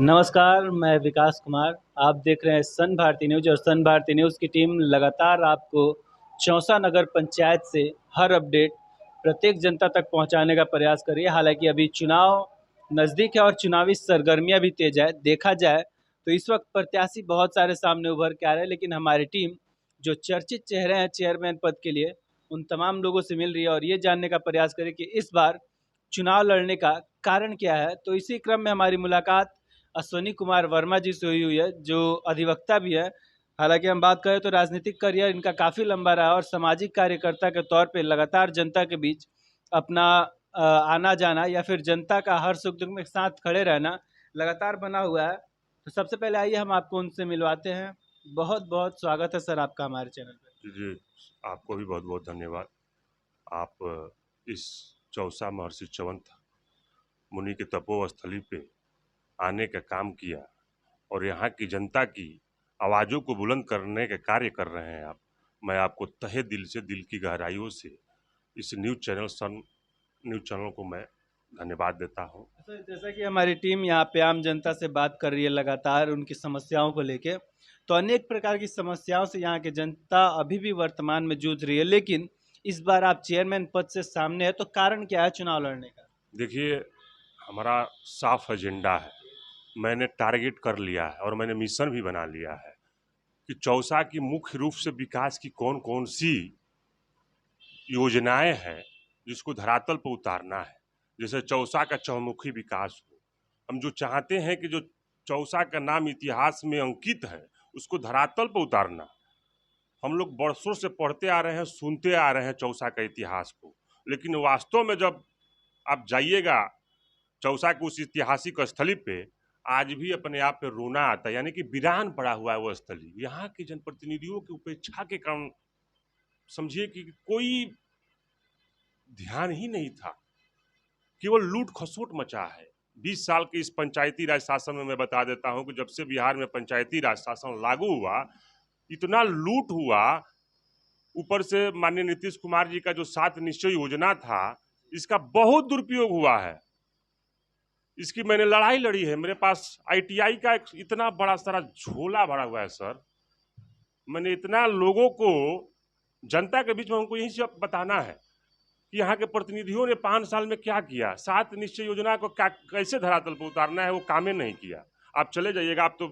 नमस्कार, मैं विकास कुमार। आप देख रहे हैं सन भारती न्यूज़ और सन भारती न्यूज़ की टीम लगातार आपको चौसा नगर पंचायत से हर अपडेट प्रत्येक जनता तक पहुंचाने का प्रयास कर रही है। हालांकि अभी चुनाव नज़दीक है और चुनावी सरगर्मियां भी तेज है। देखा जाए तो इस वक्त प्रत्याशी बहुत सारे सामने उभर के आ रहे हैं, लेकिन हमारी टीम जो चर्चित चेहरे हैं चेयरमैन पद के लिए, उन तमाम लोगों से मिल रही है और ये जानने का प्रयास करें कि इस बार चुनाव लड़ने का कारण क्या है। तो इसी क्रम में हमारी मुलाकात अश्विनी कुमार वर्मा जी से हुई है, जो अधिवक्ता भी है। हालांकि हम बात करें तो राजनीतिक करियर इनका काफ़ी लंबा रहा और सामाजिक कार्यकर्ता के तौर पे लगातार जनता के बीच अपना आना जाना या फिर जनता का हर सुख दुख में साथ खड़े रहना लगातार बना हुआ है। तो सबसे पहले आइए हम आपको उनसे मिलवाते हैं। बहुत बहुत स्वागत है सर आपका हमारे चैनल पे। जी, आपको भी बहुत बहुत धन्यवाद। आप इस चौसा महर्षि च्यवंत मुनि के तपोस्थली पे आने का काम किया और यहाँ की जनता की आवाज़ों को बुलंद करने का कार्य कर रहे हैं आप। मैं आपको तहे दिल से, दिल की गहराइयों से इस न्यूज़ चैनल को मैं धन्यवाद देता हूँ। सर, जैसा कि हमारी टीम यहाँ पे आम जनता से बात कर रही है लगातार उनकी समस्याओं को लेके, तो अनेक प्रकार की समस्याओं से यहाँ की जनता अभी भी वर्तमान में जूझ रही है। लेकिन इस बार आप चेयरमैन पद से सामने है, तो कारण क्या है चुनाव लड़ने का? देखिए, हमारा साफ एजेंडा है। मैंने टारगेट कर लिया है और मैंने मिशन भी बना लिया है कि चौसा की मुख्य रूप से विकास की कौन कौन सी योजनाएं हैं जिसको धरातल पर उतारना है। जैसे चौसा का चहुमुखी विकास हो। हम जो चाहते हैं कि जो चौसा का नाम इतिहास में अंकित है उसको धरातल पर उतारना। हम लोग बरसों से पढ़ते आ रहे हैं, सुनते आ रहे हैं चौसा का इतिहास को, लेकिन वास्तव में जब आप जाइएगा चौसा के उस ऐतिहासिक स्थली पे, आज भी अपने आप पे रोना आता है। यानी कि वीरान पड़ा हुआ है वो स्थली। यहाँ के जनप्रतिनिधियों की उपेक्षा के कारण समझिए कि कोई ध्यान ही नहीं था, केवल लूट खसोट मचा है। 20 साल के इस पंचायती राज शासन में मैं बता देता हूं कि जब से बिहार में पंचायती राज शासन लागू हुआ, इतना लूट हुआ। ऊपर से माननीय नीतीश कुमार जी का जो 7 निश्चय योजना था, इसका बहुत दुरुपयोग हुआ है। इसकी मैंने लड़ाई लड़ी है। मेरे पास आईटीआई का एक इतना बड़ा सारा झोला भरा हुआ है सर। मैंने इतना लोगों को जनता के बीच में हमको यही सब बताना है कि यहाँ के प्रतिनिधियों ने 5 साल में क्या किया। 7 निश्चय योजना को क्या कैसे धरातल पर उतारना है वो कामें नहीं किया। आप चले जाइएगा, आप तो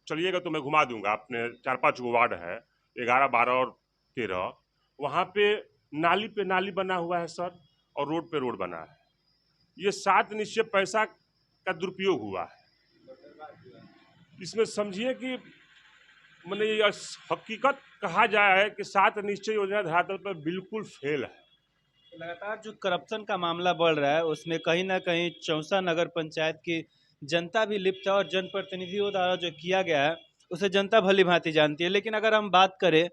चलिएगा तो मैं घुमा दूंगा। अपने 4-5 गो वार्ड है, 11, 12 और 13, वहाँ पे नाली बना हुआ है सर, और रोड पे रोड बना है। ये 7 निश्चय पैसा का दुरुपयोग हुआ है। इसमें समझिए कि मैंने ये हकीकत कहा जाए कि 7 निश्चय योजना धरातल पर बिल्कुल फेल है। लगातार जो करप्शन का मामला बढ़ रहा है उसमें कहीं ना कहीं चौसा नगर पंचायत की जनता भी लिप्त है और जनप्रतिनिधियों द्वारा जो किया गया है उसे जनता भली भांति जानती है। लेकिन अगर हम बात करें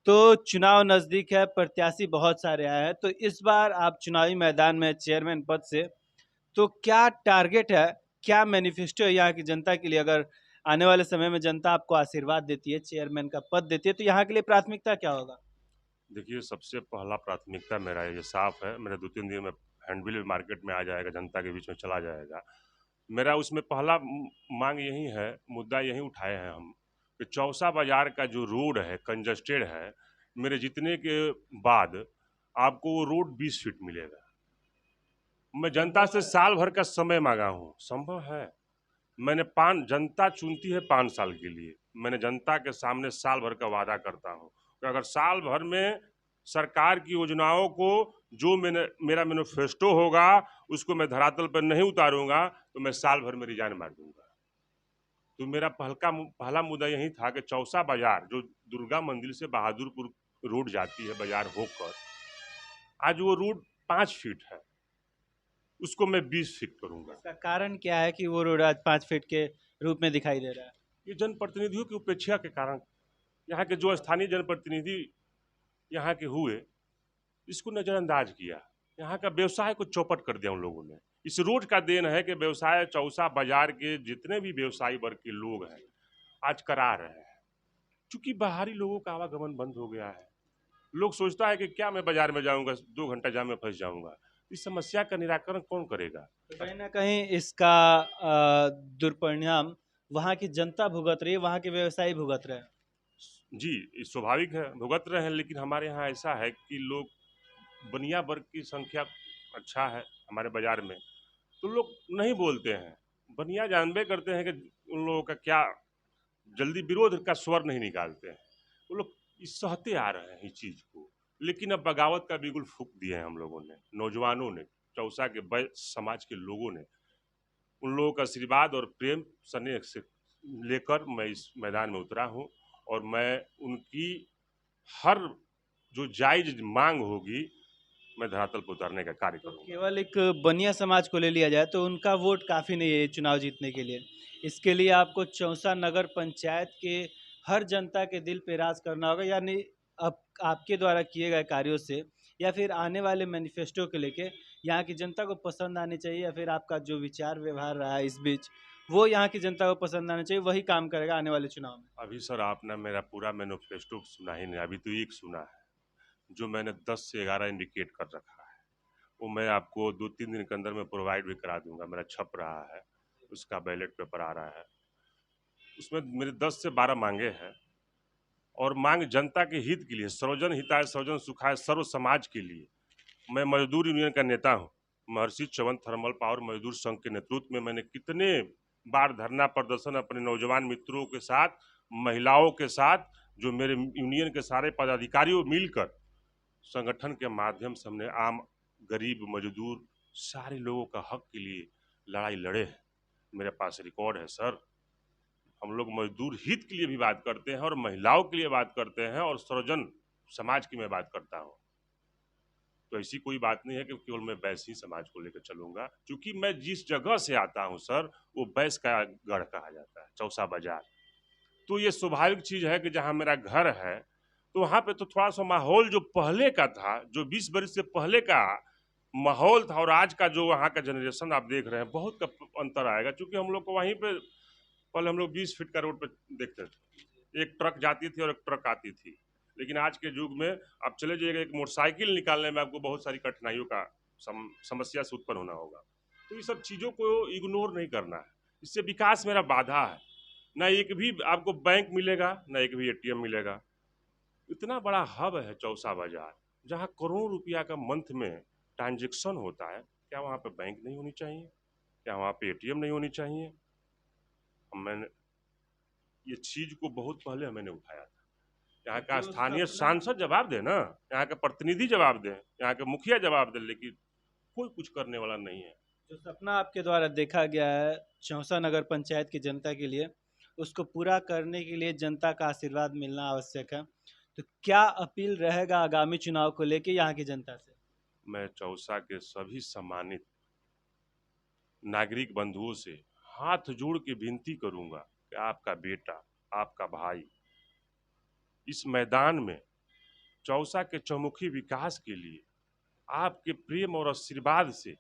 तो चुनाव नज़दीक है, प्रत्याशी बहुत सारे आए हैं, तो इस बार आप चुनावी मैदान में चेयरमैन पद से, तो क्या टारगेट है, क्या मैनिफेस्टो है यहाँ की जनता के लिए? अगर आने वाले समय में जनता आपको आशीर्वाद देती है, चेयरमैन का पद देती है, तो यहाँ के लिए प्राथमिकता क्या होगा? देखिए, सबसे पहला प्राथमिकता मेरा ये साफ है। मेरा 2-3 दिन में हैंडबिल मार्केट में आ जाएगा, जनता के बीच में चला जाएगा। मेरा उसमें पहला मांग यही है, मुद्दा यही उठाए हैं हम कि चौसा बाजार का जो रोड है कंजस्टेड है। मेरे जीतने के बाद आपको वो रोड 20 फीट मिलेगा। मैं जनता से साल भर का समय मांगा हूँ, संभव है। मैंने पान जनता चुनती है 5 साल के लिए। मैंने जनता के सामने साल भर का वादा करता हूँ कि अगर साल भर में सरकार की योजनाओं को जो मेरा मैनिफेस्टो होगा उसको मैं धरातल पर नहीं उतारूंगा तो मैं साल भर में रिजाइन मार दूंगा। तो मेरा पहला मुद्दा यही था कि चौसा बाजार जो दुर्गा मंदिर से बहादुरपुर रोड जाती है बाजार होकर, आज वो रोड 5 फीट है, उसको मैं 20 फीट करूंगा। इसका कारण क्या है कि वो रोड आज 5 फीट के रूप में दिखाई दे रहा है? ये जनप्रतिनिधियों की उपेक्षा के कारण, यहाँ के जो स्थानीय जनप्रतिनिधि यहाँ के हुए, इसको नज़रअंदाज किया। यहाँ का व्यवसाय को चौपट कर दिया उन लोगों ने। इस रोड का देन है कि व्यवसाय चौसा बाजार के जितने भी व्यवसायी वर्ग के लोग हैं आज करा रहे हैं। चूंकि बाहरी लोगों का आवागमन बंद हो गया है, लोग सोचता है कि क्या मैं बाजार में जाऊंगा, 2 घंटा जाम में फंस जाऊंगा। इस समस्या का निराकरण कौन करेगा? तो कहीं ना कहीं इसका दुष्परिणाम वहाँ की जनता भुगत रही है, वहाँ के व्यवसायी भुगत रहे हैं। जी, ये स्वाभाविक है, भुगत रहे हैं, लेकिन हमारे यहाँ ऐसा है कि लोग बनिया वर्ग की संख्या अच्छा है हमारे बाजार में, तो लोग नहीं बोलते हैं। बनिया जानबे करते हैं कि उन लोगों का क्या, जल्दी विरोध का स्वर नहीं निकालते हैं। वो लोग इस सहते आ रहे हैं इस चीज़ को, लेकिन अब बगावत का बिगुल फूँक दिए हैं हम लोगों ने, नौजवानों ने, चौसा के समाज के लोगों ने। उन लोगों का आशीर्वाद और प्रेम स्नेह से लेकर मैं इस मैदान में उतरा हूँ, और मैं उनकी हर जो जायज मांग होगी, मैं धरातल पर उतारने का कार्य तो करूँगा। केवल एक बनिया समाज को ले लिया जाए तो उनका वोट काफ़ी नहीं है चुनाव जीतने के लिए। इसके लिए आपको चौसा नगर पंचायत के हर जनता के दिल पे राज करना होगा, यानी अब आपके द्वारा किए गए कार्यों से या फिर आने वाले मैनिफेस्टो को लेके यहाँ की जनता को पसंद आनी चाहिए, या फिर आपका जो विचार व्यवहार रहा है इस बीच वो यहाँ की जनता को पसंद आना चाहिए, वही काम करेगा आने वाले चुनाव में। अभी सर आपने मेरा पूरा मैनिफेस्टो सुना ही नहीं, अभी तो एक सुना है, जो मैंने 10 से 11 इंडिकेट कर रखा है। वो मैं आपको 2-3 दिन के अंदर में प्रोवाइड भी करा दूंगा। मेरा छप रहा है, उसका बैलेट पेपर आ रहा है, उसमें मेरे 10 से 12 मांगे हैं, और मांग जनता के हित के लिए, सर्वजन हिताय सर्वजन सुखाय सर्व समाज के लिए। मैं मजदूर यूनियन का नेता हूँ। महर्षि चवन थर्मल पावर मजदूर संघ के नेतृत्व में मैंने कितने बार धरना प्रदर्शन अपने नौजवान मित्रों के साथ, महिलाओं के साथ, जो मेरे यूनियन के सारे पदाधिकारियों मिलकर संगठन के माध्यम से हमने आम, गरीब, मजदूर सारे लोगों का हक के लिए लड़ाई लड़े हैं। मेरे पास रिकॉर्ड है सर। हम लोग मजदूर हित के लिए भी बात करते हैं, और महिलाओं के लिए बात करते हैं, और सर्वजन समाज की मैं बात करता हूँ। तो ऐसी कोई बात नहीं है कि केवल मैं वैश्य समाज को लेकर चलूंगा, क्योंकि मैं जिस जगह से आता हूँ सर, वो वैश्य का गढ़ कहा जाता है, चौसा बाजार। तो ये स्वाभाविक चीज है कि जहाँ मेरा घर है, तो वहाँ पे तो थोड़ा सा माहौल जो पहले का था, जो 20 वर्ष से पहले का माहौल था, और आज का जो वहाँ का जनरेशन आप देख रहे हैं, बहुत का अंतर आएगा। क्योंकि हम लोग को वहीं पे पहले हम लोग 20 फीट का रोड पे देखते थे, एक ट्रक जाती थी और एक ट्रक आती थी। लेकिन आज के युग में आप चले जाइएगा, एक मोटरसाइकिल निकालने में आपको बहुत सारी कठिनाइयों का समस्या से उत्पन्न होना होगा। तो ये सब चीज़ों को इग्नोर नहीं करना है, इससे विकास मेरा बाधा है। ना एक भी आपको बैंक मिलेगा, ना एक भी एटीएम मिलेगा। इतना बड़ा हब है चौसा बाजार, जहाँ करोड़ों रुपया का मंथ में ट्रांजेक्शन होता है। क्या वहाँ पे बैंक नहीं होनी चाहिए? क्या वहाँ पे एटीएम नहीं होनी चाहिए? मैंने ये चीज को बहुत पहले मैंने उठाया था। यहाँ का जो स्थानीय सपना सांसद जवाब दे ना, यहाँ के प्रतिनिधि जवाब दें, यहाँ के मुखिया जवाब दे, लेकिन कोई कुछ करने वाला नहीं है। जो सपना आपके द्वारा देखा गया है चौसा नगर पंचायत की जनता के लिए, उसको पूरा करने के लिए जनता का आशीर्वाद मिलना आवश्यक है। तो क्या अपील रहेगा आगामी चुनाव को लेके यहाँ की जनता से? मैं चौसा के सभी सम्मानित नागरिक बंधुओं से हाथ जोड़ के विनती करूंगा कि आपका बेटा, आपका भाई इस मैदान में चौसा के चौमुखी विकास के लिए आपके प्रेम और आशीर्वाद से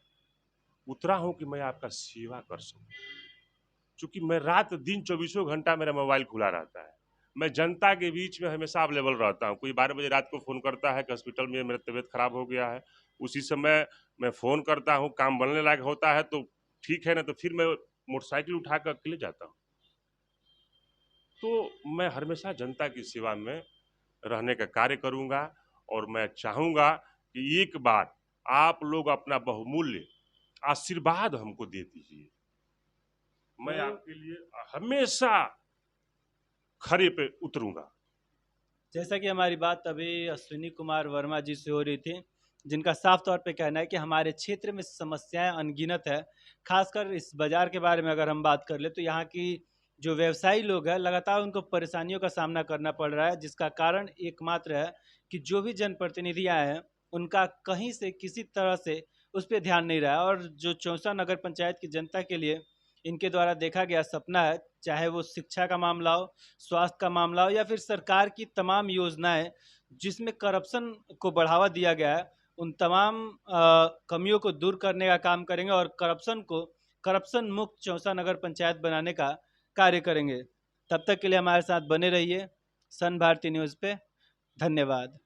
उतरा हूं कि मैं आपका सेवा कर सकूं। चूंकि मैं रात दिन 24 घंटा मेरा मोबाइल खुला रहता है, मैं जनता के बीच में हमेशा अवेलेबल रहता हूँ। कोई 12 बजे रात को फ़ोन करता है कि हॉस्पिटल में मेरा तबीयत खराब हो गया है, उसी समय मैं फ़ोन करता हूँ। काम बनने लायक होता है तो ठीक है, ना तो फिर मैं मोटरसाइकिल उठा कर अकेले जाता हूँ। तो मैं हमेशा जनता की सेवा में रहने का कार्य करूँगा, और मैं चाहूँगा कि एक बार आप लोग अपना बहुमूल्य आशीर्वाद हमको दे दीजिए। मैं तो आपके लिए हमेशा खरे पे उतरूंगा। जैसा कि हमारी बात अभी अश्विनी कुमार वर्मा जी से हो रही थी, जिनका साफ तौर पे कहना है कि हमारे क्षेत्र में समस्याएं अनगिनत है। खासकर इस बाजार के बारे में अगर हम बात कर ले तो यहाँ की जो व्यवसायी लोग हैं लगातार उनको परेशानियों का सामना करना पड़ रहा है, जिसका कारण एकमात्र है कि जो भी जनप्रतिनिधि आए हैं उनका कहीं से किसी तरह से उस पर ध्यान नहीं रहा है। और जो चौसा नगर पंचायत की जनता के लिए इनके द्वारा देखा गया सपना है, चाहे वो शिक्षा का मामला हो, स्वास्थ्य का मामला हो, या फिर सरकार की तमाम योजनाएं जिसमें करप्शन को बढ़ावा दिया गया है, उन तमाम कमियों को दूर करने का काम करेंगे और करप्शन मुक्त चौसा नगर पंचायत बनाने का कार्य करेंगे। तब तक के लिए हमारे साथ बने रहिए सन भारती न्यूज़ पे। धन्यवाद।